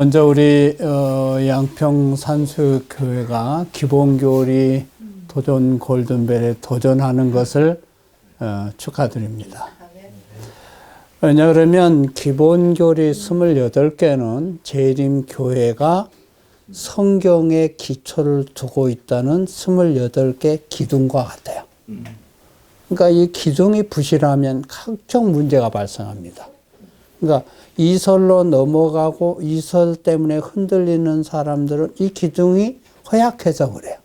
먼저 우리 양평 산수교회가 기본교리 도전 골든벨에 도전하는 것을 축하드립니다. 왜냐 그러면 기본교리 28개는 재림교회가 성경에 기초를 두고 있다는 28개 기둥과 같아요. 그러니까 이 기둥이 부실하면 각종 문제가 발생합니다. 그러니까 이설로 넘어가고 이설 때문에 흔들리는 사람들은 이 기둥이 허약해서 그래요.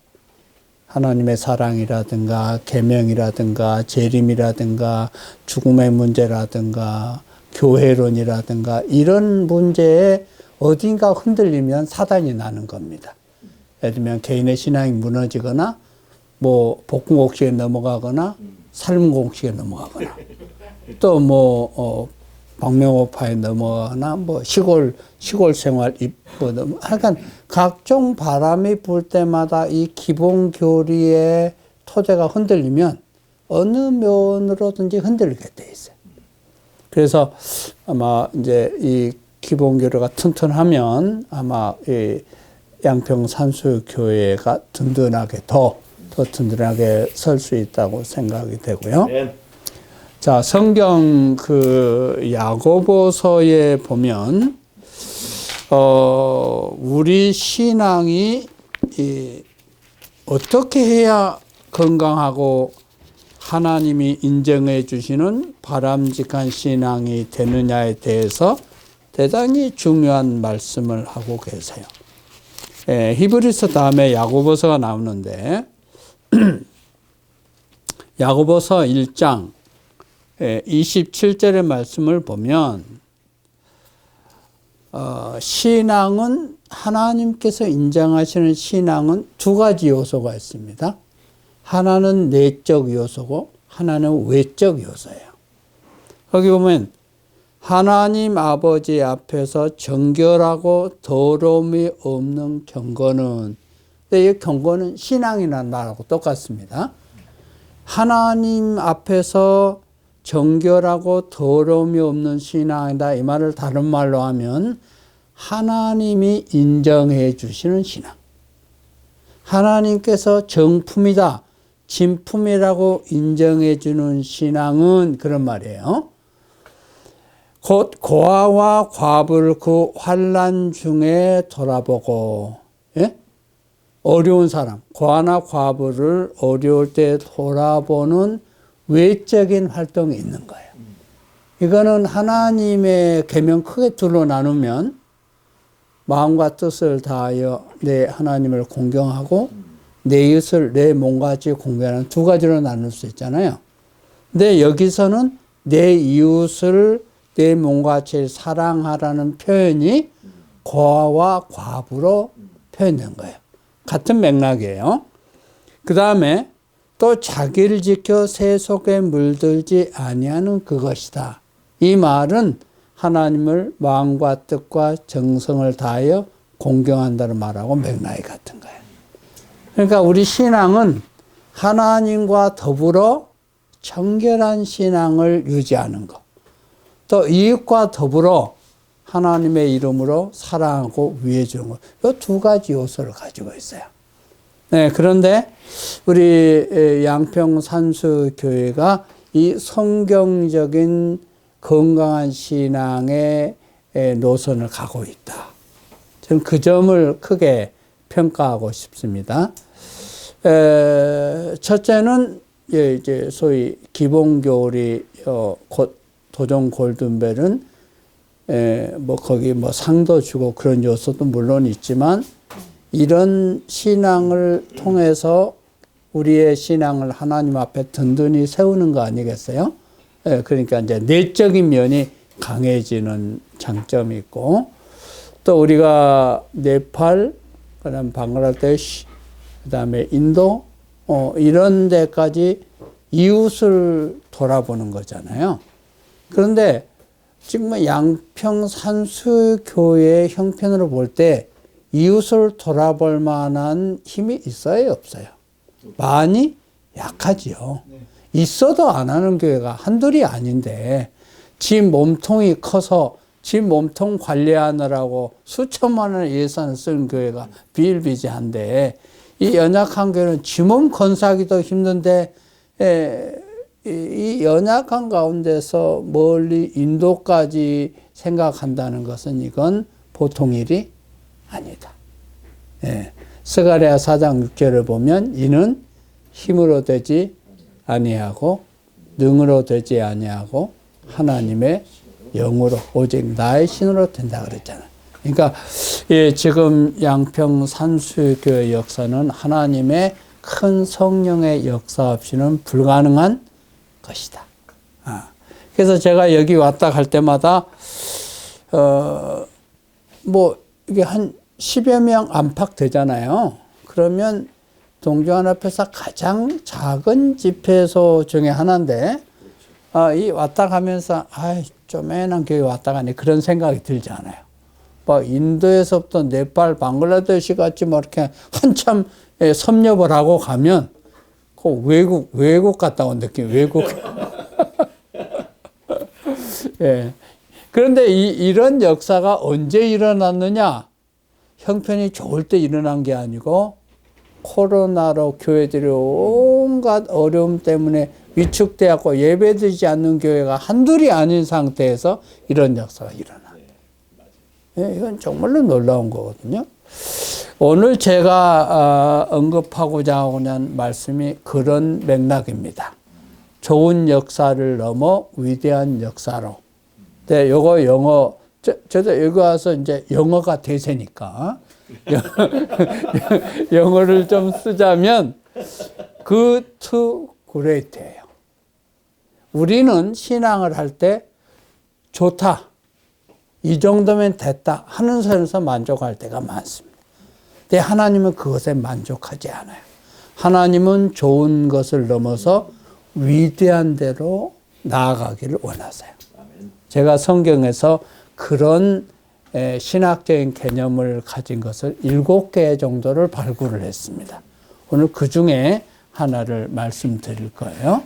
하나님의 사랑이라든가 계명이라든가 재림이라든가 죽음의 문제라든가 교회론이라든가 이런 문제에 어딘가 흔들리면 사단이 나는 겁니다. 예를 들면 개인의 신앙이 무너지거나 뭐 복음공식에 넘어가거나 삶공식에 넘어가거나 또 방명호파에 넘어가거나 시골 생활 하여간 각종 바람이 불 때마다 이 기본 교리의 토대가 흔들리면 어느 면으로든지 흔들리게 돼 있어요. 그래서 아마 이제 이 기본 교리가 튼튼하면 아마 이 양평 산수교회가 든든하게 더 든든하게 설 수 있다고 생각이 되고요. 자, 성경 야고보서에 보면 우리 신앙이 어떻게 해야 건강하고 하나님이 인정해 주시는 바람직한 신앙이 되느냐에 대해서 대단히 중요한 말씀을 하고 계세요. 히브리서 다음에 야고보서가 나오는데 야고보서 1장 27절의 말씀을 보면 신앙은 하나님께서 인정하시는 신앙은 두 가지 요소가 있습니다. 하나는 내적 요소고 하나는 외적 요소예요. 거기 보면 하나님 아버지 앞에서 정결하고 더러움이 없는 경건은, 이 경건은 신앙이나 나라고 똑같습니다. 하나님 앞에서 정결하고 더러움이 없는 신앙이다. 이 말을 다른 말로 하면 하나님이 인정해 주시는 신앙. 하나님께서 정품이다, 진품이라고 인정해 주는 신앙은 그런 말이에요. 곧 고아와 과부를 그 환난 중에 돌아보고, 어려운 사람, 고아나 과부를 어려울 때 돌아보는 외적인 활동이 있는 거예요. 이거는 하나님의 계명 크게 둘로 나누면 마음과 뜻을 다하여 내 하나님을 공경하고 내 이웃을 내 몸같이 공경하는 두 가지로 나눌 수 있잖아요. 근데 여기서는 내 이웃을 내 몸같이 사랑하라는 표현이 고아와 과부로 표현된 거예요. 같은 맥락이에요. 그 다음에 또 자기를 지켜 새 속에 물들지 아니하는 그것이다. 이 말은 하나님을 마음과 뜻과 정성을 다하여 공경한다는 말하고 맥락이 같은 거예요. 그러니까 우리 신앙은 하나님과 더불어 정결한 신앙을 유지하는 것, 또 이웃과 더불어 하나님의 이름으로 사랑하고 위해 주는 것, 이 두 가지 요소를 가지고 있어요. 네, 그런데 우리 양평 산수교회가 이 성경적인 건강한 신앙의 노선을 가고 있다. 저는 그 점을 크게 평가하고 싶습니다. 첫째는 이제 소위 기본교리 도전 골든벨은 거기 상도 주고 그런 요소도 물론 있지만 이런 신앙을 통해서 우리의 신앙을 하나님 앞에 든든히 세우는 거 아니겠어요? 그러니까 이제 내적인 면이 강해지는 장점이 있고, 또 우리가 네팔, 그다음 방글라데시, 그다음에 인도, 이런 데까지 이웃을 돌아보는 거잖아요. 그런데 지금 양평 산수교회의 형편으로 볼 때 이웃을 돌아볼 만한 힘이 있어요, 없어요? 많이 약하지요. 있어도 안 하는 교회가 한둘이 아닌데 지 몸통이 커서 지 몸통 관리하느라고 수천만 원의 예산을 쓴 교회가 비일비재한데, 이 연약한 교회는 지 몸 건사하기도 힘든데, 이 연약한 가운데서 멀리 인도까지 생각한다는 것은 이건 보통 일이 아니다. 스가랴 4장 6절을 보면 이는 힘으로 되지 아니하고 능으로 되지 아니하고 하나님의 영으로 오직 나의 신으로 된다 그랬잖아요. 그러니까 지금 양평 산수교회 역사는 하나님의 큰 성령의 역사 없이는 불가능한 것이다. 그래서 제가 여기 왔다 갈 때마다 뭐 이게 한 10여 명 안팎 되잖아요. 그러면 동주환 앞에서 가장 작은 집회소 중에 하나인데, 이 왔다 가면서 쪼매난 교회 왔다 가네 그런 생각이 들지 않아요. 뭐 인도에서부터 네팔, 방글라데시 같이 뭐 이렇게 한참 섭렵을 하고 가면 그 외국 갔다 온 느낌, 외국. 예. 그런데 이런 역사가 언제 일어났느냐? 형편이 좋을 때 일어난 게 아니고 코로나로 교회들이 온갖 어려움 때문에 위축되었고 예배드리지 않는 교회가 한둘이 아닌 상태에서 이런 역사가 일어나. 예, 이건 정말로 놀라운 거거든요. 오늘 제가 언급하고자 하는 말씀이 그런 맥락입니다. 좋은 역사를 넘어 위대한 역사로. 네, 요거 영어, 저도 여기 와서 이제 영어가 대세니까 영어를 좀 쓰자면 good to great예요. 우리는 신앙을 할 때 좋다, 이 정도면 됐다 하는 선에서 만족할 때가 많습니다. 근데 하나님은 그것에 만족하지 않아요. 하나님은 좋은 것을 넘어서 위대한 대로 나아가기를 원하세요. 제가 성경에서 그런 신학적인 개념을 가진 것을 7개 정도를 발굴을 했습니다. 오늘 그 중에 하나를 말씀드릴 거예요.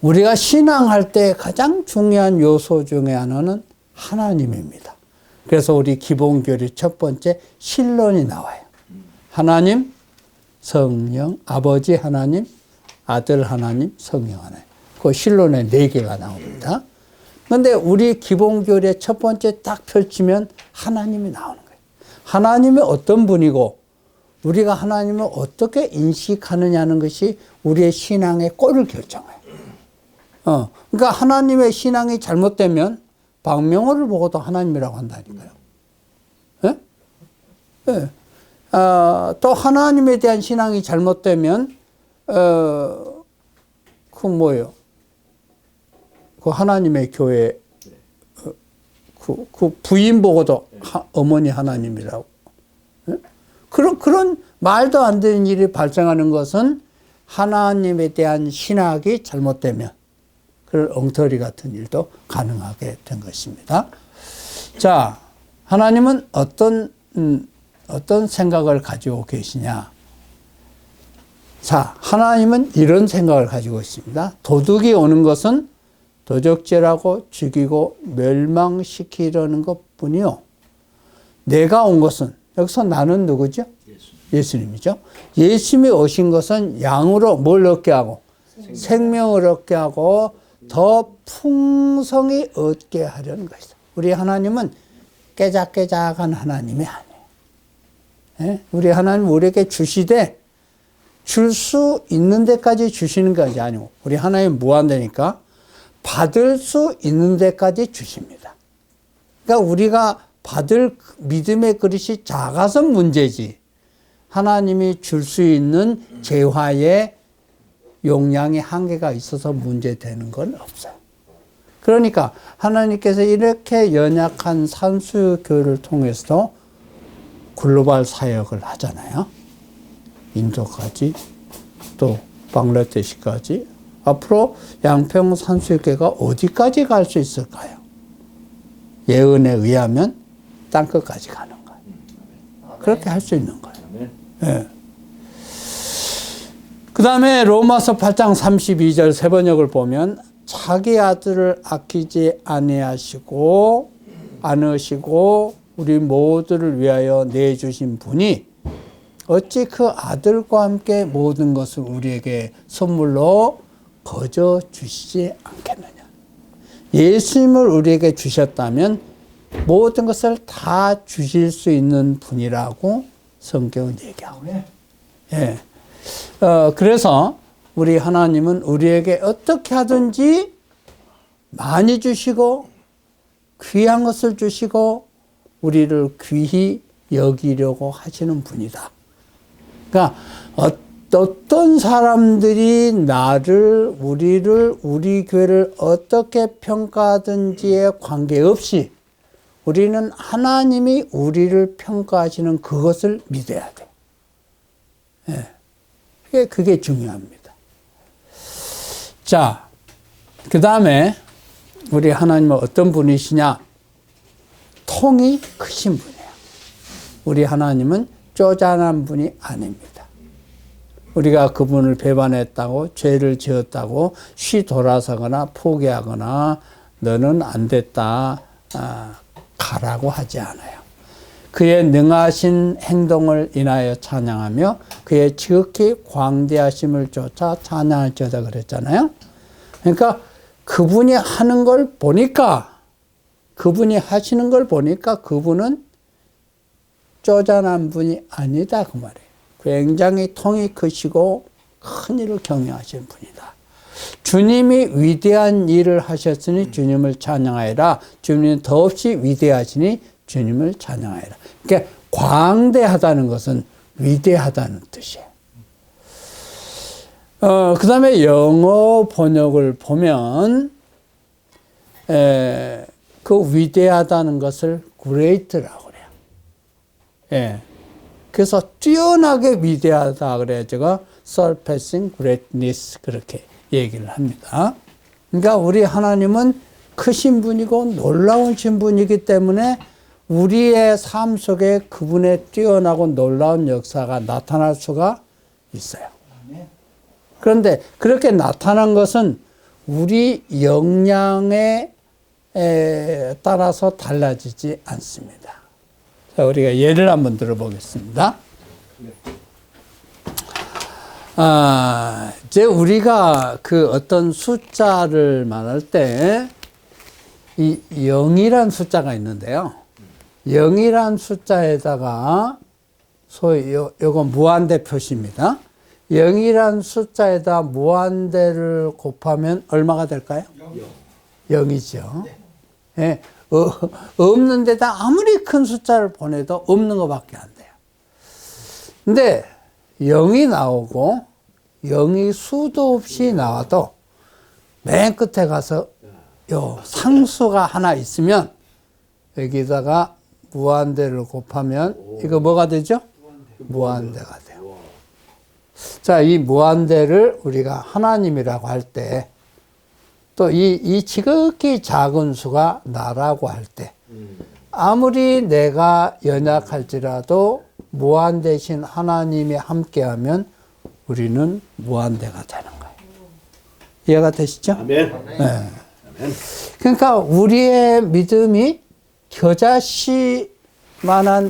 우리가 신앙할 때 가장 중요한 요소 중에 하나는 하나님입니다. 그래서 우리 기본교리 첫 번째 신론이 나와요. 하나님, 성령, 아버지 하나님, 아들 하나님, 성령 하나님. 그 신론에 4개가 나옵니다. 그런데 우리 기본교리의 첫 번째 딱 펼치면 하나님이 나오는 거예요. 하나님이 어떤 분이고 우리가 하나님을 어떻게 인식하느냐는 것이 우리의 신앙의 꼴을 결정해요. 그러니까 하나님의 신앙이 잘못되면 박명호를 보고도 하나님이라고 한다니까요. 예? 예. 또 하나님에 대한 신앙이 잘못되면 그 뭐예요? 그 하나님의 교회 그 부인 보고도 어머니 하나님이라고. 예? 그런 말도 안 되는 일이 발생하는 것은 하나님에 대한 신학이 잘못되면 그런 엉터리 같은 일도 가능하게 된 것입니다. 자, 하나님은 어떤 생각을 가지고 계시냐? 자, 하나님은 이런 생각을 가지고 있습니다. 도둑이 오는 것은 도적질하고 죽이고 멸망시키려는 것뿐이요. 내가 온 것은, 여기서 나는 누구죠? 예수님이죠. 예수님이 오신 것은 양으로 뭘 얻게 하고 생명을 얻게 하고 더 풍성히 얻게 하려는 것이다. 우리 하나님은 깨작깨작한 하나님이 아니에요. 예? 우리 하나님 우리에게 주시되 줄 수 있는 데까지 주시는 것이 아니고 우리 하나님 무한대니까 받을 수 있는 데까지 주십니다. 그러니까 우리가 받을 믿음의 그릇이 작아서 문제지 하나님이 줄 수 있는 재화의 용량의 한계가 있어서 문제되는 건 없어요. 그러니까 하나님께서 이렇게 연약한 산수교회를 통해서도 글로벌 사역을 하잖아요. 인도까지 또 방글라데시까지. 앞으로 양평 산수교회가 어디까지 갈 수 있을까요? 예언에 의하면 땅끝까지 가는 거예요. 그렇게 할 수 있는 거예요. 예. 그 다음에 로마서 8장 32절 세 번역을 보면 자기 아들을 아끼지 않으시고 우리 모두를 위하여 내주신 분이 어찌 그 아들과 함께 모든 것을 우리에게 선물로 거저 주시지 않겠느냐. 예수님을 우리에게 주셨다면 모든 것을 다 주실 수 있는 분이라고 성경은 얘기하고 있어요. 예. 그래서 우리 하나님은 우리에게 어떻게 하든지 많이 주시고 귀한 것을 주시고 우리를 귀히 여기려고 하시는 분이다. 그러니까 어떤 사람들이 우리 교회를 어떻게 평가하든지에 관계없이 우리는 하나님이 우리를 평가하시는 그것을 믿어야 돼. 예. 그게 중요합니다. 자, 그 다음에 우리 하나님은 어떤 분이시냐? 통이 크신 분이에요. 우리 하나님은 쪼잔한 분이 아닙니다. 우리가 그분을 배반했다고, 죄를 지었다고 쉬 돌아서거나 포기하거나 너는 안 됐다, 가라고 하지 않아요. 그의 능하신 행동을 인하여 찬양하며 그의 지극히 광대하심을 쫓아 찬양할지어다 그랬잖아요. 그러니까 그분이 하는 걸 보니까, 그분이 하시는 걸 보니까 그분은 쪼잔한 분이 아니다 그 말이에요. 굉장히 통이 크시고 큰 일을 경영하시는 분이다. 주님이 위대한 일을 하셨으니 주님을 찬양하여라. 주님은 더없이 위대하시니 주님을 찬양하여라. 그러니까 광대하다는 것은 위대하다는 뜻이에요. 그 다음에 영어 번역을 보면 그 위대하다는 것을 great라고 그래요. 예. 그래서 뛰어나게 위대하다 그래요. 제가 surpassing greatness 그렇게 얘기를 합니다. 그러니까 우리 하나님은 크신 분이고 놀라우신 분이기 때문에 우리의 삶 속에 그분의 뛰어나고 놀라운 역사가 나타날 수가 있어요. 그런데 그렇게 나타난 것은 우리 역량에 따라서 달라지지 않습니다. 자, 우리가 예를 한번 들어보겠습니다. 이제 우리가 그 어떤 숫자를 말할 때, 이 0이란 숫자가 있는데요. 0이란 숫자에다가, 소위 요건 무한대 표시입니다. 0이란 숫자에다 무한대를 곱하면 얼마가 될까요? 0이죠. 네. 없는 데다 아무리 큰 숫자를 보내도 없는 것밖에 안 돼요. 근데 0이 나오고 0이 수도 없이 나와도 맨 끝에 가서 요 상수가 하나 있으면 여기다가 무한대를 곱하면 이거 뭐가 되죠? 무한대가 돼요. 자, 이 무한대를 우리가 하나님이라고 할 때 또 이 지극히 작은 수가 나라고 할 때 아무리 내가 연약할지라도 무한대신 하나님이 함께하면 우리는 무한대가 되는 거예요. 이해가 되시죠? 아멘. 네. 그러니까 우리의 믿음이 겨자씨만한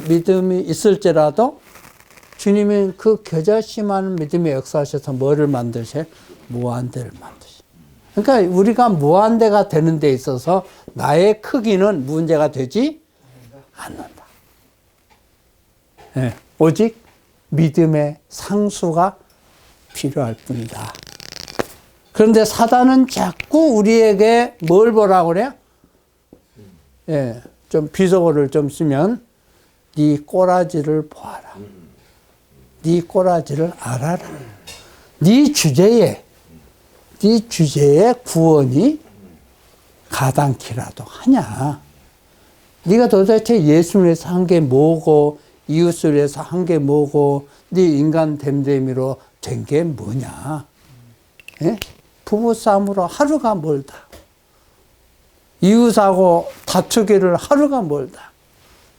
믿음이 있을지라도 주님은 그 겨자씨만한 믿음에 역사하셔서 뭐를 만드세요? 무한대를 만드세요. 그러니까 우리가 무한대가 되는 데 있어서 나의 크기는 문제가 되지 않는다. 네. 오직 믿음의 상수가 필요할 뿐이다. 그런데 사단은 자꾸 우리에게 뭘 보라고 그래요? 예, 좀 비속어를 좀 쓰면 네 꼬라지를 보아라. 네 꼬라지를 알아라. 네 주제에 구원이 가당키라도 하냐. 네가 도대체 예수를 위해서 한 게 뭐고 이웃을 위해서 한 게 뭐고 네 인간 됨됨이로 된 게 뭐냐. 예? 부부싸움으로 하루가 멀다. 이웃하고 다투기를 하루가 멀다.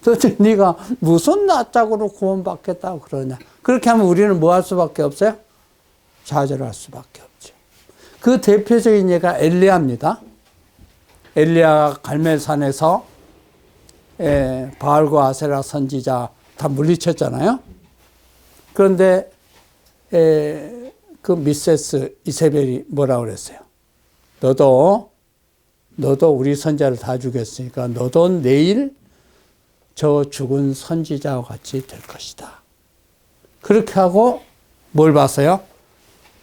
도대체 네가 무슨 낯짝으로 구원받겠다고 그러냐. 그렇게 하면 우리는 뭐 할 수밖에 없어요? 좌절할 수밖에 없죠. 그 대표적인 예가 엘리야입니다. 엘리야가 갈멜산에서 바알과 아세라 선지자 다 물리쳤잖아요. 그런데 그 미세스 이세벨이 뭐라고 그랬어요? 너도 우리 선자를 다 죽였으니까 너도 내일 저 죽은 선지자와 같이 될 것이다. 그렇게 하고 뭘 봤어요?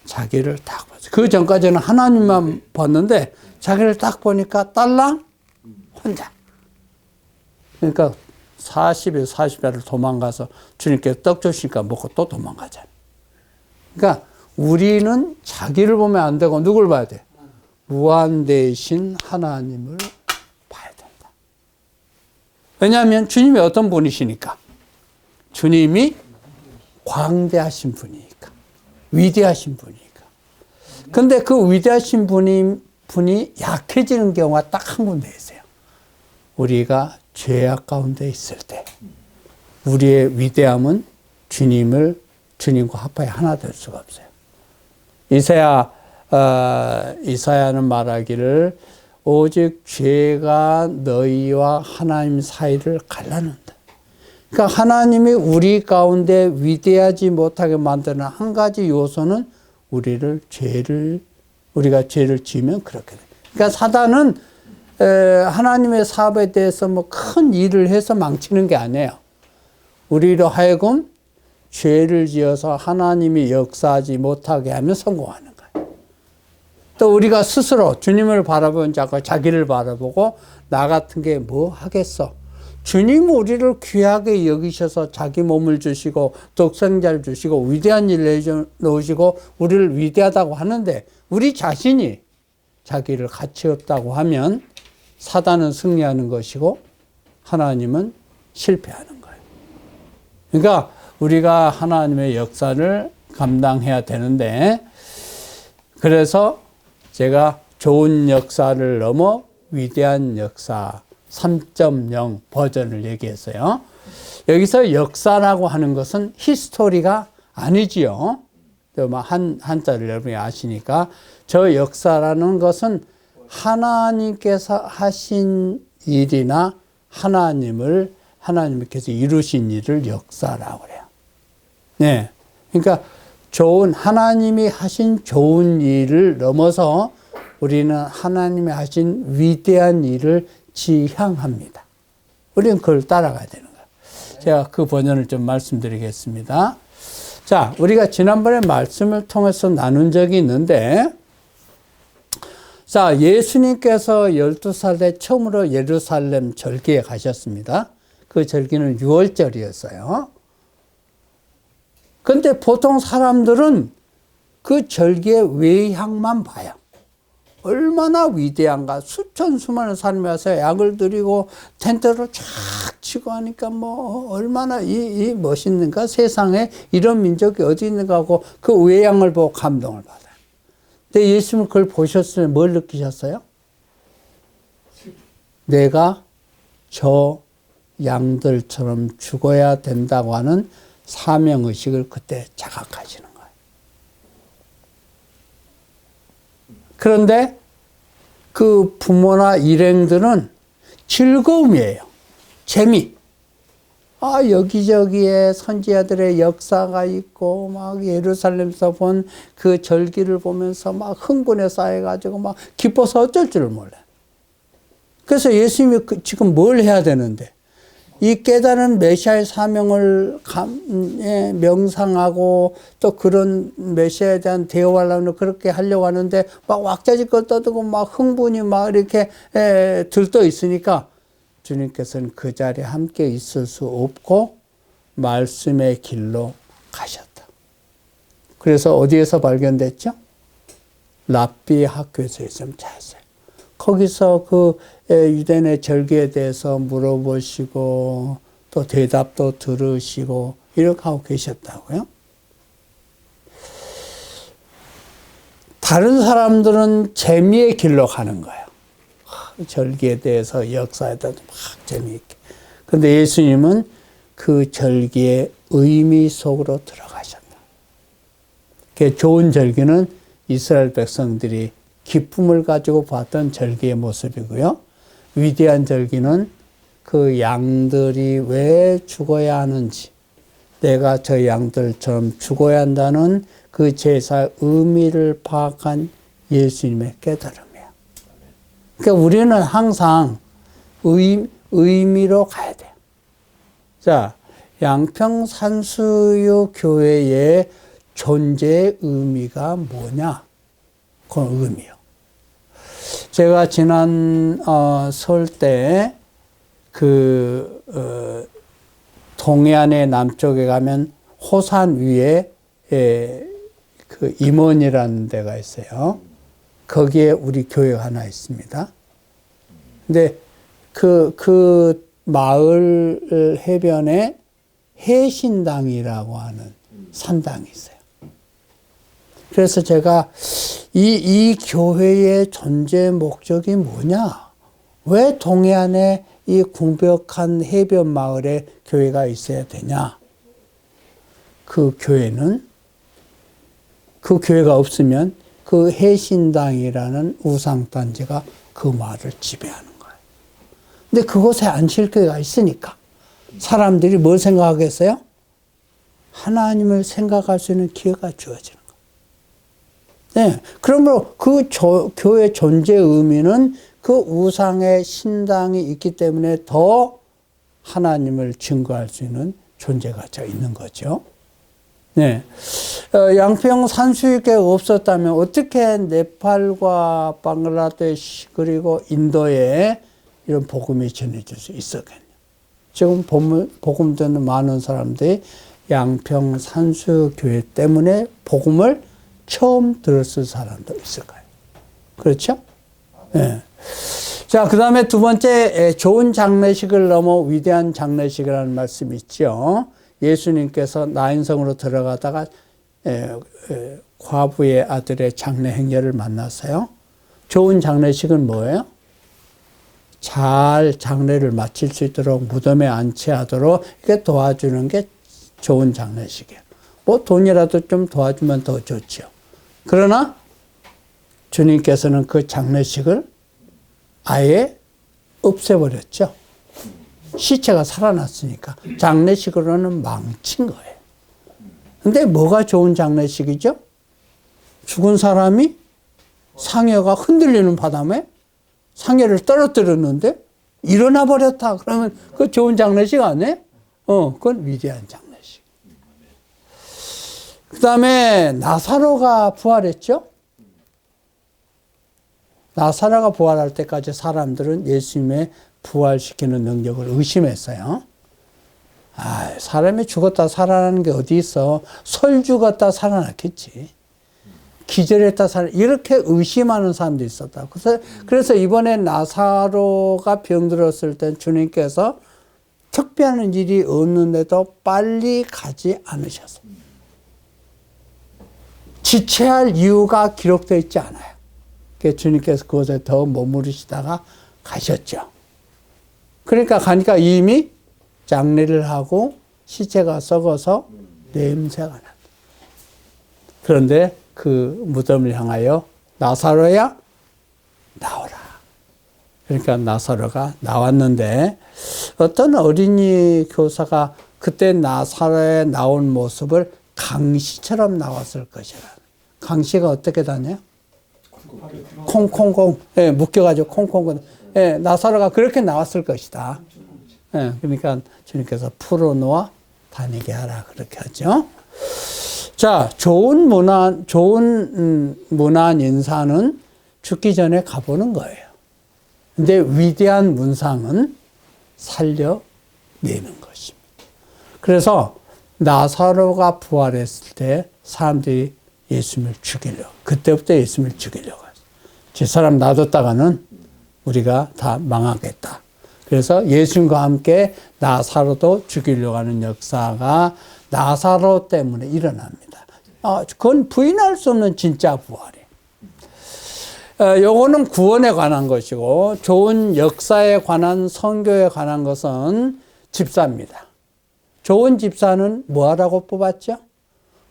자기를 딱 봤어요. 그 전까지는 하나님만 봤는데 자기를 딱 보니까 딸랑 혼자. 그러니까 40일 도망가서 주님께서 떡 주시니까 먹고 또 도망가잖아요. 그러니까 우리는 자기를 보면 안 되고 누굴 봐야 돼? 무한대신 하나님을 봐야 된다. 왜냐하면 주님이 어떤 분이시니까. 주님이 광대하신 분이니까. 위대하신 분이니까. 근데 그 위대하신 분이 약해지는 경우가 딱 한 군데 있어요. 우리가 죄악 가운데 있을 때 우리의 위대함은 주님과 합하여 하나 될 수가 없어요. 이사야는 말하기를 오직 죄가 너희와 하나님 사이를 갈라놓는다. 그러니까 하나님이 우리 가운데 위대하지 못하게 만드는 한 가지 요소는 우리가 죄를 지으면 그렇게 돼. 그러니까 사단은 하나님의 사업에 대해서 뭐 큰 일을 해서 망치는 게 아니에요. 우리로 하여금 죄를 지어서 하나님이 역사하지 못하게 하면 성공하는 거예요. 또 우리가 스스로 주님을 바라본 자가 자기를 바라보고 나 같은 게 뭐 하겠어. 주님 우리를 귀하게 여기셔서 자기 몸을 주시고 독생자를 주시고 위대한 일을 해놓으시고 우리를 위대하다고 하는데 우리 자신이 자기를 가치 없다고 하면 사단은 승리하는 것이고 하나님은 실패하는 거예요. 그러니까 우리가 하나님의 역사를 감당해야 되는데 그래서 제가 좋은 역사를 넘어 위대한 역사 3.0 버전을 얘기했어요. 여기서 역사라고 하는 것은 히스토리가 아니지요. 한자를 여러분이 아시니까 저 역사라는 것은 하나님께서 하신 일이나 하나님께서 이루신 일을 역사라고 그래요. 네. 그러니까 하나님이 하신 좋은 일을 넘어서 우리는 하나님이 하신 위대한 일을 지향합니다. 우리는 그걸 따라가야 되는 거예요. 제가 그 버전을 좀 말씀드리겠습니다. 자, 우리가 지난번에 말씀을 통해서 나눈 적이 있는데, 자, 예수님께서 12살 때 처음으로 예루살렘 절기에 가셨습니다. 그 절기는 6월절이었어요. 근데 보통 사람들은 그 절기의 외향만 봐요. 얼마나 위대한가. 수많은 사람이 와서 약을 드리고 텐트를 쫙 치고 하니까 뭐 얼마나 이 멋있는가. 세상에 이런 민족이 어디 있는가 하고 그 외양을 보고 감동을 받아요. 근데 예수님은 그걸 보셨을 때 뭘 느끼셨어요? 내가 저 양들처럼 죽어야 된다고 하는 사명의식을 그때 자각하시는 거예요. 그런데 그 부모나 일행들은 즐거움이에요. 재미. 여기저기에 선지자들의 역사가 있고, 막 예루살렘에서 본 그 절기를 보면서 막 흥분에 쌓여가지고 막 기뻐서 어쩔 줄을 몰라요. 그래서 예수님이 지금 뭘 해야 되는데, 이 깨달은 메시아의 사명을 명상하고 또 그런 메시아에 대한 대화를 그렇게 하려고 하는데 막 왁자지껄 떠들고 막 흥분이 막 이렇게 들떠 있으니까 주님께서는 그 자리에 함께 있을 수 없고 말씀의 길로 가셨다. 그래서 어디에서 발견됐죠? 랍비 학교에서 좀 찾았어요. 거기서 그 유대인의 절기에 대해서 물어보시고 또 대답도 들으시고 이렇게 하고 계셨다고요. 다른 사람들은 재미의 길로 가는 거예요. 절기에 대해서 역사에 대해서 막 재미있게. 근데 예수님은 그 절기의 의미 속으로 들어가셨다. 그 좋은 절기는 이스라엘 백성들이 기쁨을 가지고 봤던 절기의 모습이고요. 위대한 절기는 그 양들이 왜 죽어야 하는지, 내가 저 양들처럼 죽어야 한다는 그 제사의 의미를 파악한 예수님의 깨달음이에요. 그러니까 우리는 항상 의미로 가야 돼요. 자, 양평 산수유 교회의 존재의 의미가 뭐냐? 그건 의미요. 제가 지난 설 때 동해안의 남쪽에 가면 호산 위에 그 임원이라는 데가 있어요. 거기에 우리 교회가 하나 있습니다. 근데 그 마을 해변에 해신당이라고 하는 산당이 있어요. 그래서 제가 이 교회의 존재 목적이 뭐냐? 왜 동해안에 이 궁벽한 해변 마을에 교회가 있어야 되냐? 그 교회가 없으면 그 해신당이라는 우상단지가 그 마을을 지배하는 거예요. 근데 그곳에 안식교회가 있으니까 사람들이 뭘 생각하겠어요? 하나님을 생각할 수 있는 기회가 주어지는 거예요. 네. 그러므로 그 교회 존재 의미는 그 우상의 신당이 있기 때문에 더 하나님을 증거할 수 있는 존재가 있는 거죠. 네. 양평 산수유교가 없었다면 어떻게 네팔과 방글라데시 그리고 인도에 이런 복음이 전해질 수 있었겠냐. 지금 복음 듣는 많은 사람들이 양평 산수교회 때문에 복음을 처음 들었을 사람도 있을 거예요. 그렇죠? 네. 자, 그 다음에 두 번째, 좋은 장례식을 넘어 위대한 장례식이라는 말씀이 있죠. 예수님께서 나인성으로 들어가다가 과부의 아들의 장례 행렬을 만났어요. 좋은 장례식은 뭐예요? 잘 장례를 마칠 수 있도록 무덤에 안치하도록 이렇게 도와주는 게 좋은 장례식이에요. 뭐 돈이라도 좀 도와주면 더 좋죠. 그러나 주님께서는 그 장례식을 아예 없애버렸죠. 시체가 살아났으니까 장례식으로는 망친 거예요. 근데 뭐가 좋은 장례식이죠? 죽은 사람이 상여가 흔들리는 바람에 상여를 떨어뜨렸는데 일어나 버렸다. 그러면 그 좋은 장례식 아니에요? 그건 위대한 장례식. 그 다음에 나사로가 부활했죠? 나사로가 부활할 때까지 사람들은 예수님의 부활시키는 능력을 의심했어요. 사람이 죽었다 살아나는 게 어디 있어? 설 죽었다 살아났겠지. 기절했다 이렇게 의심하는 사람도 있었다. 그래서 이번에 나사로가 병들었을 때 주님께서 특별한 일이 없는데도 빨리 가지 않으셨어요. 지체할 이유가 기록되어 있지 않아요. 그래서 주님께서 그곳에 더 머무르시다가 가셨죠. 그러니까 가니까 이미 장례를 하고 시체가 썩어서 냄새가 났다. 그런데 그 무덤을 향하여 나사로야 나오라. 그러니까 나사로가 나왔는데 어떤 어린이 교사가 그때 나사로에 나온 모습을 강시처럼 나왔을 것이라. 강시가 어떻게 다녀요? 콩콩콩. 묶여가지고 콩콩콩. 나사로가 그렇게 나왔을 것이다. 그러니까 주님께서 풀어놓아 다니게 하라 그렇게 하죠. 자, 좋은 문안 인사는 죽기 전에 가보는 거예요. 근데 위대한 문상은 살려내는 것입니다. 그래서 나사로가 부활했을 때 사람들이 예수님을 죽이려고, 그때부터 예수님을 죽이려고 했어요. 저 사람 놔뒀다가는 우리가 다 망하겠다. 그래서 예수님과 함께 나사로도 죽이려고 하는 역사가 나사로 때문에 일어납니다. 그건 부인할 수 없는 진짜 부활이에요. 요거는 구원에 관한 것이고 좋은 역사에 관한 선교에 관한 것은 집사입니다. 좋은 집사는 뭐 하라고 뽑았죠?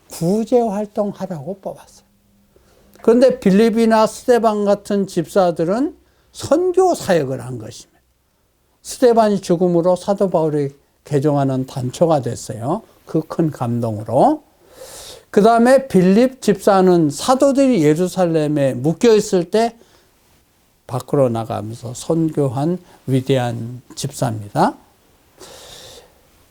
구제 활동하라고 뽑았어요. 그런데 빌립이나 스데반 같은 집사들은 선교 사역을 한 것입니다. 스데반이 죽음으로 사도 바울이 개종하는 단초가 됐어요. 그 큰 감동으로. 그 다음에 빌립 집사는 사도들이 예루살렘에 묶여 있을 때 밖으로 나가면서 선교한 위대한 집사입니다.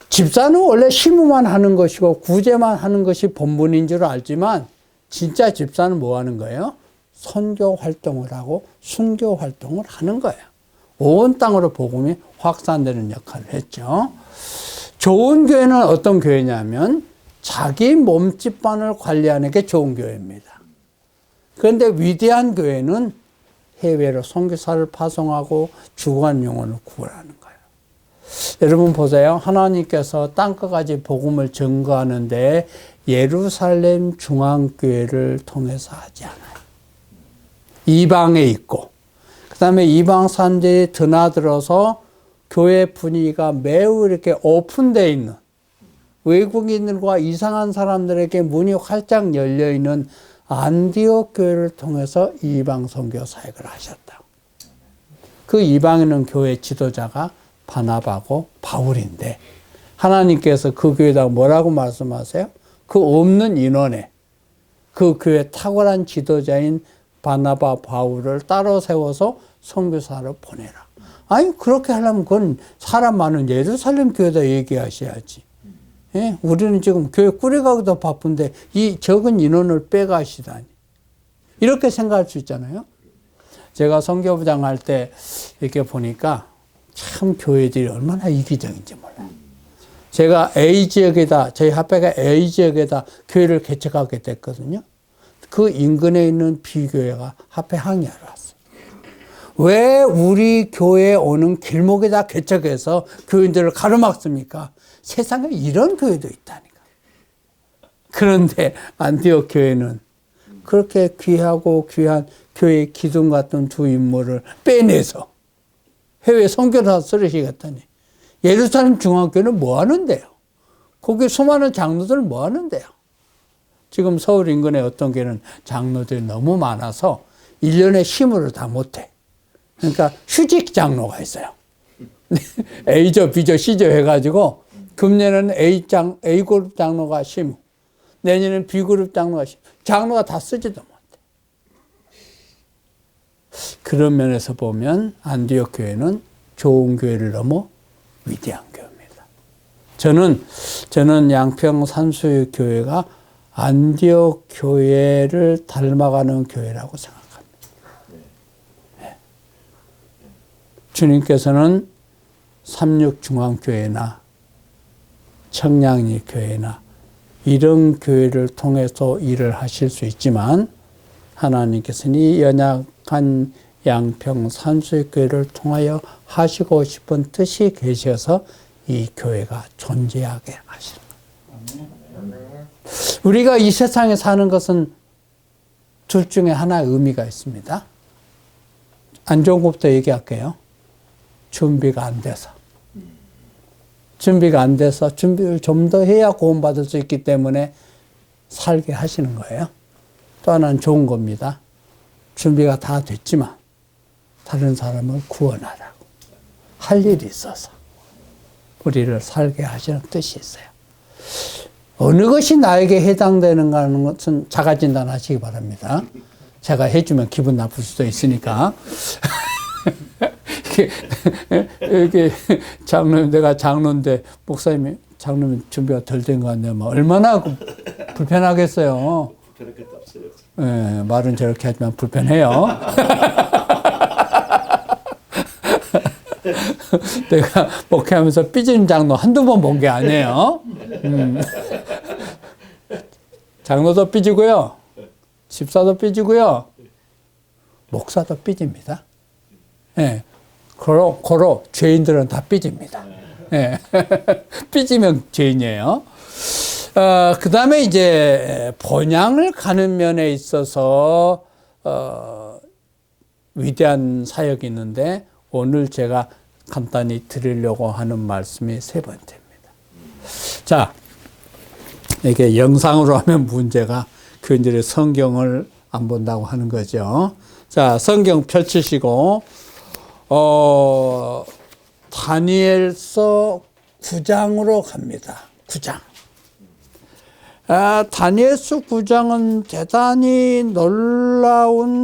집사는 원래 심우만 하는 것이고 구제만 하는 것이 본분인 줄 알지만 진짜 집사는 뭐 하는 거예요? 선교 활동을 하고 순교 활동을 하는 거예요. 온 땅으로 복음이 확산되는 역할을 했죠. 좋은 교회는 어떤 교회냐면 자기 몸집만을 관리하는 게 좋은 교회입니다. 그런데 위대한 교회는 해외로 선교사를 파송하고 죽어간 영혼을 구원하는 거예요. 여러분 보세요. 하나님께서 땅끝까지 복음을 증거하는데 예루살렘 중앙교회를 통해서 하지 않아요. 이방에 있고 그 다음에 이방 사람들이 드나들어서 교회 분위기가 매우 이렇게 오픈되어 있는 외국인들과 이상한 사람들에게 문이 활짝 열려있는 안디옥 교회를 통해서 이방 선교 사역을 하셨다. 그 이방에는 교회 지도자가 바나바고 바울인데 하나님께서 그 교회에다가 뭐라고 말씀하세요? 그 없는 인원에 그 교회 탁월한 지도자인 바나바 바울을 따로 세워서 선교사를 보내라. 아니 그렇게 하려면 그건 사람 많은 예루살렘 교회에다 얘기하셔야지. 예? 우리는 지금 교회 꾸려가기도 바쁜데 이 적은 인원을 빼가시다니. 이렇게 생각할 수 있잖아요. 제가 선교부장 할 때 이렇게 보니까 참 교회들이 얼마나 이기적인지 몰라요. 제가 A지역에다, 저희 합회가 A지역에다 교회를 개척하게 됐거든요. 그 인근에 있는 B교회가 합회 항의하러 왔어요. 왜 우리 교회에 오는 길목에다 개척해서 교인들을 가로막습니까? 세상에 이런 교회도 있다니까. 그런데 안디옥 교회는 그렇게 귀하고 귀한 교회의 기둥 같은 두 인물을 빼내서 해외 선교사 쓰러시겠다니. 예루살렘 중앙교회는 뭐 하는데요? 거기 수많은 장로들 뭐 하는데요? 지금 서울 인근에 어떤 교회는 장로들이 너무 많아서 1년에 심으로 다 못해. 그러니까 휴직 장로가 있어요. A조, B조, C조 해가지고 금년에는 A그룹 장로가 심우, 내년에는 B그룹 장로가 심우. 장로가 다 쓰지도 못해. 그런 면에서 보면 안디옥 교회는 좋은 교회를 넘어 위대한 교회입니다. 저는 양평 산수유 교회가 안디옥 교회를 닮아가는 교회라고 생각합니다. 네. 주님께서는 삼육중앙교회나 청량리 교회나 이런 교회를 통해서 일을 하실 수 있지만 하나님께서는 이 연약한 양평 산수교회를 통하여 하시고 싶은 뜻이 계셔서 이 교회가 존재하게 하시는 거예요. 우리가 이 세상에 사는 것은 둘 중에 하나의 의미가 있습니다. 안 좋은 것부터 얘기할게요. 준비가 안 돼서. 준비를 좀 더 해야 구원받을 수 있기 때문에 살게 하시는 거예요. 또 하나는 좋은 겁니다. 준비가 다 됐지만 다른 사람을 구원하라고 할 일이 있어서 우리를 살게 하시는 뜻이 있어요. 어느 것이 나에게 해당되는가 하는 것은 자가진단하시기 바랍니다. 제가 해주면 기분 나쁠 수도 있으니까. 이게 내가 장로인데 목사님이 장로님 준비가 덜 된 것 같네요. 뭐 얼마나 불편하겠어요. 불편할 것도 없어요. 네, 말은 저렇게 하지만 불편해요. 내가 목회하면서 삐진 장로 한두 번 본 게 아니에요. 장로도 삐지고요. 집사도 삐지고요. 목사도 삐집니다. 예. 고로 죄인들은 다 삐집니다. 예. 삐지면 죄인이에요. 그 다음에 이제 본향을 가는 면에 있어서 위대한 사역이 있는데 오늘 제가 간단히 드리려고 하는 말씀이 세 번째입니다. 자, 이게 영상으로 하면 문제가 교인들이 성경을 안 본다고 하는 거죠. 자, 성경 펼치시고, 다니엘서 9장으로 갑니다. 9장. 다니엘서 9장은 대단히 놀라운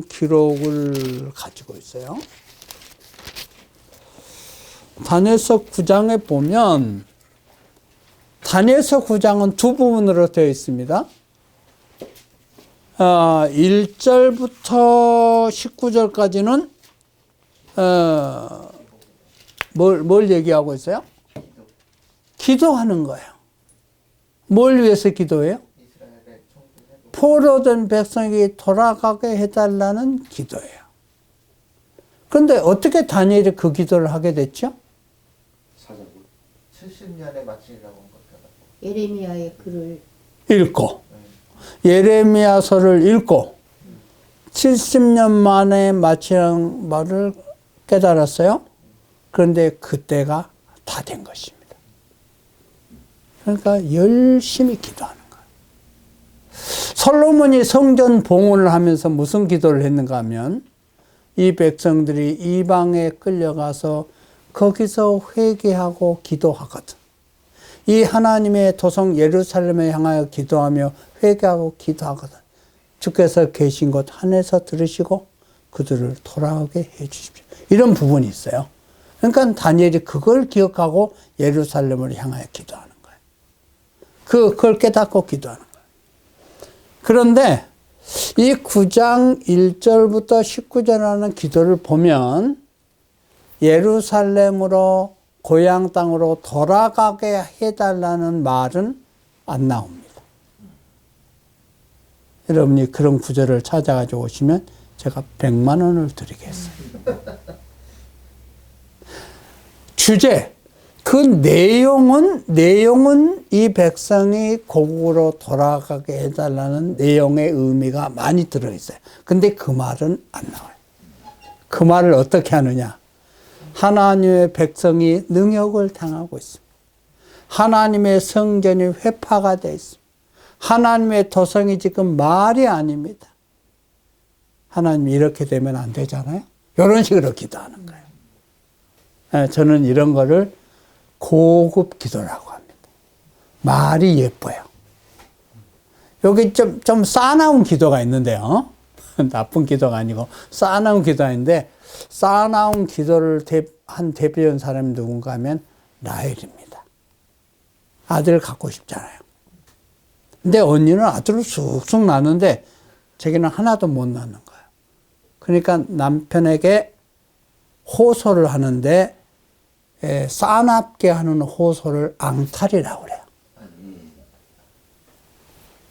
기록을 가지고 있어요. 다니엘서 9장에 보면 다니엘서 9장은 두 부분으로 되어 있습니다. 1절부터 19절까지는 뭘 얘기하고 있어요? 기도하는 거예요. 뭘 위해서 기도해요? 포로된 백성이 돌아가게 해달라는 기도예요. 그런데 어떻게 다니엘이 그 기도를 하게 됐죠? 70년에 마치려고 한 것같아요. 예레미야의 글을 읽고 예레미야서를 읽고 70년 만에 마치는 말을 깨달았어요. 그런데 그때가 다 된 것입니다. 그러니까 열심히 기도하는 거예요. 솔로몬이 성전 봉헌을 하면서 무슨 기도를 했는가 하면 이 백성들이 이방에 끌려가서 거기서 회개하고 기도하거든. 이 하나님의 도성 예루살렘에 향하여 기도하며 회개하고 기도하거든. 주께서 계신 곳 하늘에서 들으시고 그들을 돌아오게 해 주십시오. 이런 부분이 있어요. 그러니까 다니엘이 그걸 기억하고 예루살렘을 향하여 기도하는 거예요. 그걸 깨닫고 기도하는 거예요. 그런데 이 9장 1절부터 19절이라는 기도를 보면 예루살렘으로 고향 땅으로 돌아가게 해달라는 말은 안 나옵니다. 여러분이 그런 구절을 찾아가지고 오시면 제가 100만 원을 드리겠어요. 주제, 그 내용은 이 백성이 고국으로 돌아가게 해달라는 내용의 의미가 많이 들어있어요. 근데 그 말은 안 나와요. 그 말을 어떻게 하느냐? 하나님의 백성이 능욕을 당하고 있습니다. 하나님의 성전이 회파가 되어 있습니다. 하나님의 도성이 지금 말이 아닙니다. 하나님이 이렇게 되면 안 되잖아요. 이런 식으로 기도하는 거예요. 저는 이런 거를 고급 기도라고 합니다. 말이 예뻐요. 여기 좀 싸나운 기도가 있는데요. 나쁜 기도가 아니고 싸나운 기도가 있는데 싸나운 기도를 한 대표적인 사람이 누군가 하면 라헬입니다. 아들을 갖고 싶잖아요. 근데 언니는 아들을 쑥쑥 낳는데 자기는 하나도 못 낳는 거예요. 그러니까 남편에게 호소를 하는데 싸납게 하는 호소를 앙탈이라고 그래요.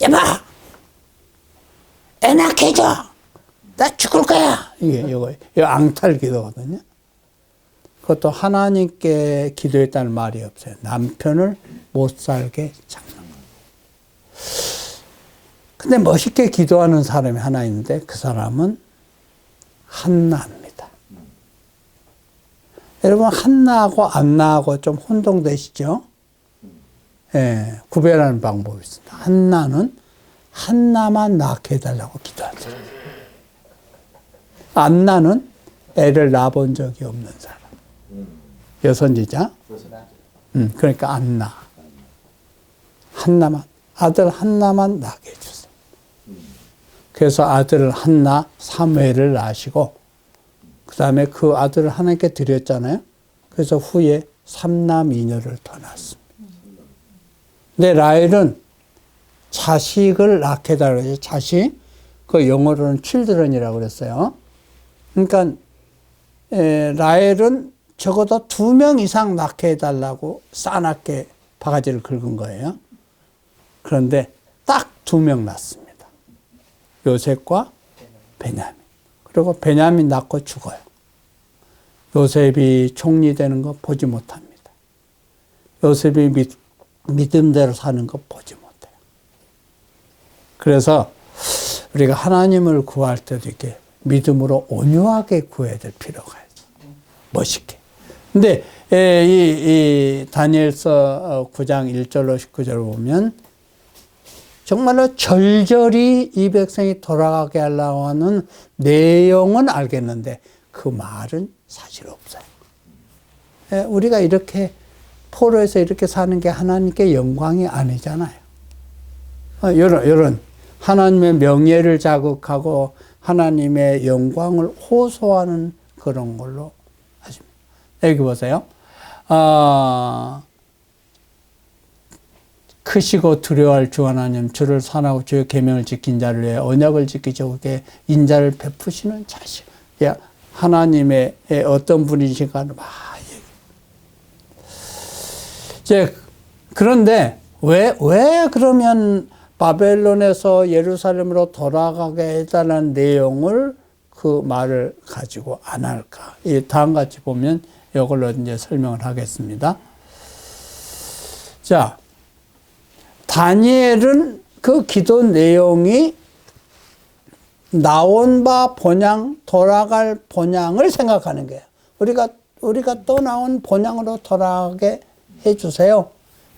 여보, 애 낳게 해줘. 나 죽을 거야. 이거 앙탈 기도거든요. 그것도 하나님께 기도했다는 말이 없어요. 남편을 못 살게 잡는 거예요. 근데 멋있게 기도하는 사람이 하나 있는데 그 사람은 한나입니다. 여러분 한나하고 안나하고 좀 혼동되시죠? 예, 구별하는 방법이 있습니다. 한나는 한나만 낳게 해달라고 기도하죠. 안나는 애를 낳아본 적이 없는 사람. 여선지자. 그러니까 안나. 한나만, 아들 한나만 낳게 해주세요. 그래서 아들 한나 사무엘을 낳으시고 그 다음에 그 아들을 하나님께 드렸잖아요. 그래서 후에 삼남 이녀를 더 낳았습니다. 근데 라헬은 자식을 낳게 해달라고 자식, 그 영어로는 children이라고 그랬어요. 그러니까 라헬은 적어도 2명 이상 낳게 해달라고 싸납게 바가지를 긁은 거예요. 그런데 딱 2명 낳습니다. 요셉과 베냐민. 그리고 베냐민 낳고 죽어요. 요셉이 총리 되는 거 보지 못합니다. 요셉이 믿음대로 사는 거 보지 못해요. 그래서 우리가 하나님을 구할 때도 이렇게 믿음으로 온유하게 구해야 될 필요가 있어요. 멋있게. 근데 이 다니엘서 9장 1절로 19절을 보면 정말로 절절히 이 백성이 돌아가게 하려고 하는 내용은 알겠는데 그 말은 사실 없어요. 예, 우리가 이렇게 포로에서 이렇게 사는 게 하나님께 영광이 아니잖아요. 이런 하나님의 명예를 자극하고 하나님의 영광을 호소하는 그런 걸로 하십니다. 여기 보세요. 크시고 두려워할 주 하나님, 주를 사랑하고 주의 계명을 지킨 자를 위해 언약을 지키시고 그에게 인자를 베푸시는 자식. 야, 하나님의 어떤 분이신가를 막 얘기해요. 이제 그런데 왜 그러면 바벨론에서 예루살렘으로 돌아가게 해달라는 내용을 그 말을 가지고 안 할까? 이 다음 같이 보면 이걸로 이제 설명을 하겠습니다. 자, 다니엘은 그 기도 내용이 나온 본향, 돌아갈 본향을 생각하는 거예요. 우리가 또 나온 본향으로 돌아가게 해주세요.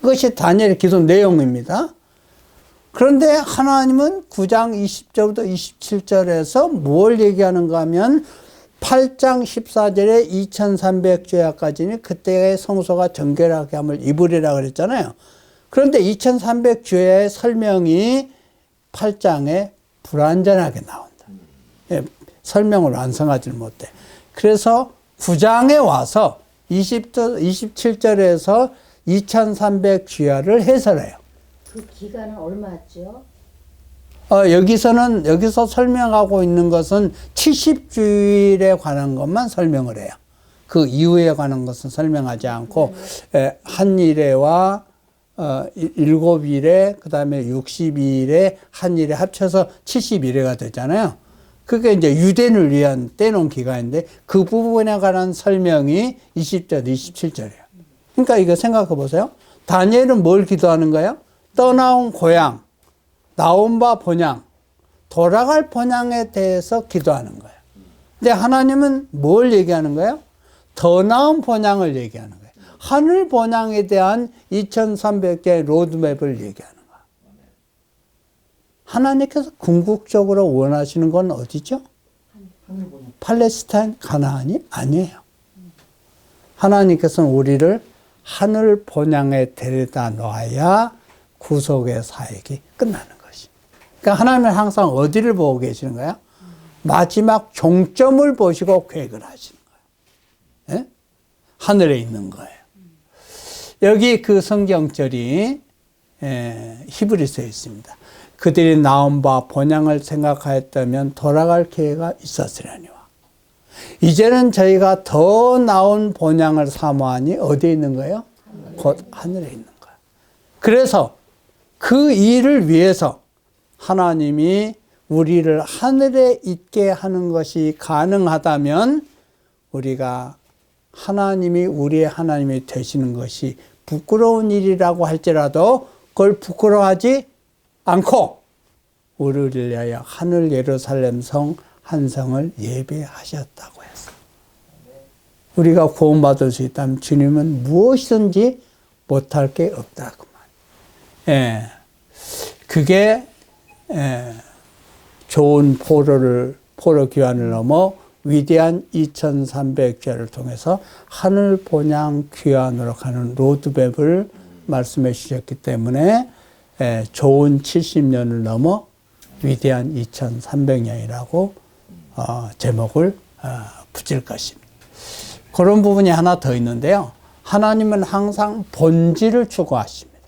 그것이 다니엘의 기도 내용입니다. 그런데 하나님은 9장 20절부터 27절에서 뭘 얘기하는가 하면 8장 14절에 2300주야까지는 그때의 성소가 정결하게 함을 입으리라 그랬잖아요. 그런데 2300주야의 설명이 8장에 불완전하게 나온다. 예, 설명을 완성하지 못해. 그래서 9장에 와서 27절에서 2300주야를 해설해요. 그 기간은 얼마죠? 여기서 설명하고 있는 것은 70주일에 관한 것만 설명을 해요. 그 이후에 관한 것은 설명하지 않고, 한 일에와 7일에, 그 다음에 62일에, 한 일에 합쳐서 71회가 되잖아요. 그게 이제 유대인을 위한 떼놓은 기간인데, 그 부분에 관한 설명이 20절, 27절이에요. 그러니까 이거 생각해 보세요. 다니엘은 뭘 기도하는 거예요? 떠나온 고향, 나온 바 본향, 돌아갈 본향에 대해서 기도하는 거예요. 근데 하나님은 뭘 얘기하는 거예요? 더 나은 본향을 얘기하는 거예요. 하늘 본향에 대한 2300개의 로드맵을 얘기하는 거예요. 하나님께서 궁극적으로 원하시는 건 어디죠? 팔레스타인, 가나안이 아니에요. 하나님께서는 우리를 하늘 본향에 데려다 놓아야 구속의 사역이 끝나는 것이. 그러니까 하나님은 항상 어디를 보고 계시는 거예요? 마지막 종점을 보시고 계획을 하시는 거예요. 예? 하늘에 있는 거예요. 여기 그 성경절이 히브리서에 있습니다. 그들이 나온 바 본향을 생각하였다면 돌아갈 기회가 있었으려니와. 이제는 저희가 더 나은 본향을 사모하니 어디에 있는 거예요? 곧 하늘에 있는 거예요. 그래서 그 일을 위해서 하나님이 우리를 하늘에 있게 하는 것이 가능하다면 우리가 하나님이 우리의 하나님이 되시는 것이 부끄러운 일이라고 할지라도 그걸 부끄러워하지 않고 우리를 위하여 하늘 예루살렘 성 한 성을 예배하셨다고 해서 우리가 구원받을 수 있다면 주님은 무엇이든지 못할 게 없다고 말이에요. 그게 좋은 포로 귀환을 넘어 위대한 2300주야를 통해서 하늘 본향 귀환으로 가는 로드맵을 말씀해 주셨기 때문에 좋은 70년을 넘어 위대한 2300년이라고 제목을 붙일 것입니다. 그런 부분이 하나 더 있는데요. 하나님은 항상 본질을 추구하십니다.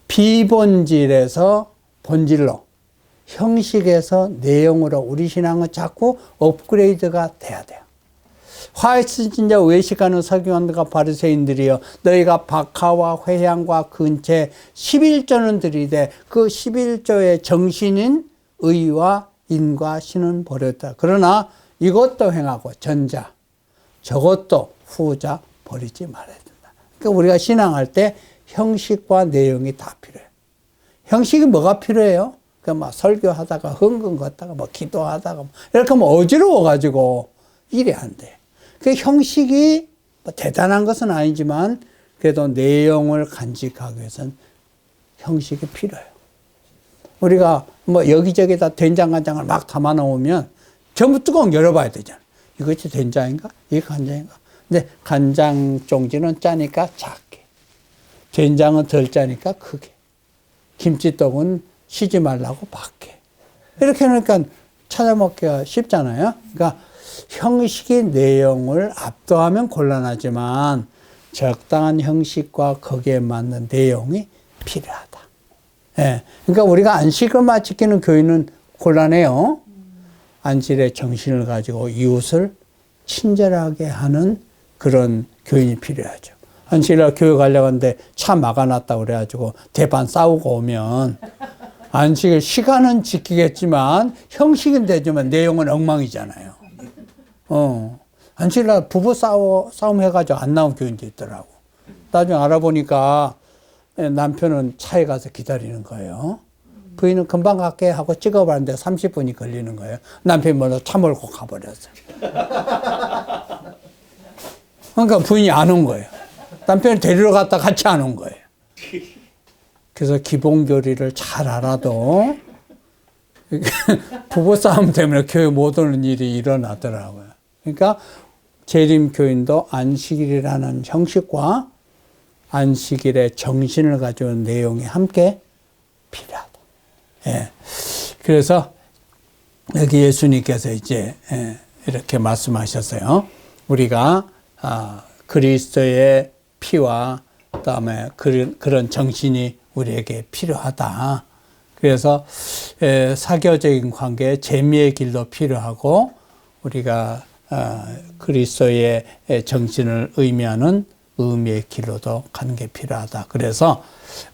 비본질에서 본질로, 형식에서 내용으로 우리 신앙은 자꾸 업그레이드가 돼야 돼요. 화이트 진자 외식하는 서기관들과 바리새인들이여 너희가 박하와 회향과 근체 11조는 드리되 그 11조의 정신인 의와 인과 신은 버렸다. 그러나 이것도 행하고 전자 저것도 후자 버리지 말아야 된다. 그러니까 우리가 신앙할 때 형식과 내용이 다 필요해요. 형식이 뭐가 필요해요? 막 설교하다가 흥금 걷다가 뭐 기도하다가 이렇게 하면 어지러워가지고 일이 안 돼. 그 형식이 뭐 대단한 것은 아니지만 그래도 내용을 간직하기 위해서는 형식이 필요해요. 우리가 뭐 여기저기다 된장간장을 막 담아 놓으면 전부 뚜껑 열어봐야 되잖아요. 이것이 된장인가? 이게 간장인가? 근데 간장 종지는 짜니까 작게, 된장은 덜 짜니까 크게, 김치떡은 쉬지 말라고 밖에. 이렇게 하니까 찾아먹기가 쉽잖아요. 그러니까 형식이 내용을 압도하면 곤란하지만 적당한 형식과 거기에 맞는 내용이 필요하다. 예. 그러니까 우리가 안식일만 지키는 교회는 곤란해요. 안식일의 정신을 가지고 이웃을 친절하게 하는 그런 교인이 필요하죠. 안식일날 교회 가려고 하는데 차 막아놨다고 그래가지고 대판 싸우고 오면 안식일 시간은 지키겠지만 형식은 되지만 내용은 엉망이잖아요. 안식일날 부부 싸움 해가지고 안 나온 교인도 있더라고. 나중에 알아보니까 남편은 차에 가서 기다리는 거예요. 부인은 금방 갈게 하고 찍어봤는데 30분이 걸리는 거예요. 남편이 먼저 차 몰고 가버렸어요. 그러니까 부인이 안 온 거예요. 남편이 데리러 갔다 같이 안 온 거예요. 그래서 기본교리를 잘 알아도 부부싸움 때문에 교회 못 오는 일이 일어나더라고요. 그러니까 재림교인도 안식일이라는 형식과 안식일의 정신을 가져온 내용이 함께 필요하다. 예. 그래서 여기 예수님께서 이제 이렇게 말씀하셨어요. 우리가 그리스도의 피와 그다음에 그런 정신이 우리에게 필요하다. 그래서 사교적인 관계에 재미의 길도 필요하고 우리가 그리스도의 정신을 의미하는 의미의 길로도 가는 게 필요하다. 그래서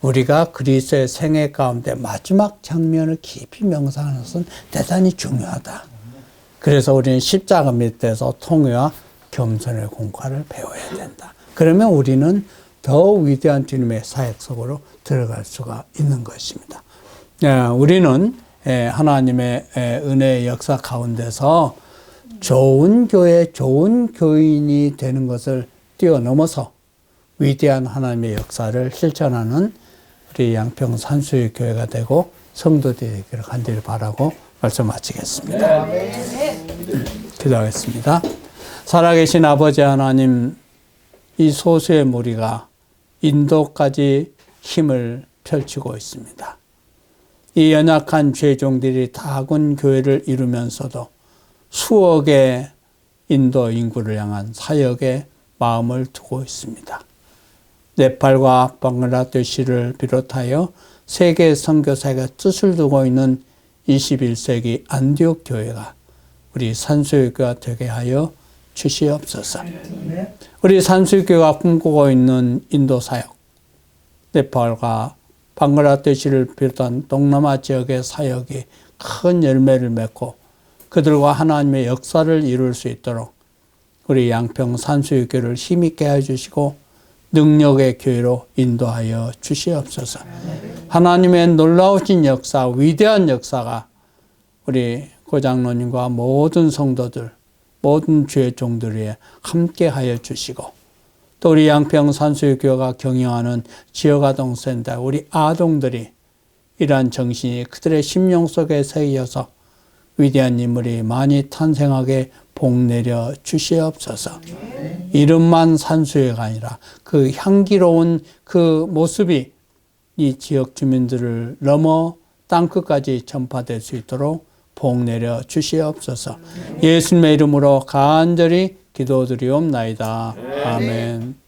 우리가 그리스도의 생애 가운데 마지막 장면을 깊이 명상하는 것은 대단히 중요하다. 그래서 우리는 십자가 밑에서 통회와 겸손의 공과를 배워야 된다. 그러면 우리는 더 위대한 주님의 사역 속으로 들어갈 수가 있는 것입니다. 우리는 하나님의 은혜의 역사 가운데서 좋은 교회, 좋은 교인이 되는 것을 뛰어넘어서 위대한 하나님의 역사를 실천하는 우리 양평 산수의 교회가 되고 성도들이 되기를 간절히 바라고 말씀 마치겠습니다. 기도하겠습니다. 살아계신 아버지 하나님, 이 소수의 무리가 인도까지 힘을 펼치고 있습니다. 이 연약한 죄종들이 다군 교회를 이루면서도 수억의 인도 인구를 향한 사역에 마음을 두고 있습니다. 네팔과 방글라데시를 비롯하여 세계 선교사가 뜻을 두고 있는 21세기 안디옥 교회가 우리 산수교회가 되게 하여 주시옵소서. 우리 산수교회가 꿈꾸고 있는 인도 사역, 네팔과 방글라데시를 비롯한 동남아 지역의 사역이 큰 열매를 맺고 그들과 하나님의 역사를 이룰 수 있도록 우리 양평 산수교회를 힘있게 해주시고 능력의 교회로 인도하여 주시옵소서. 하나님의 놀라우신 역사, 위대한 역사가 우리 고장로님과 모든 성도들, 모든 주의 종들 위에 함께하여 주시고 또 우리 양평 산수교회가 경영하는 지역아동센터 우리 아동들이 이러한 정신이 그들의 심령 속에 새겨서 위대한 인물이 많이 탄생하게 복 내려 주시옵소서. 이름만 산수회가 아니라 그 향기로운 그 모습이 이 지역 주민들을 넘어 땅끝까지 전파될 수 있도록 복 내려 주시옵소서. 예수님의 이름으로 간절히 기도드리옵나이다. 아멘.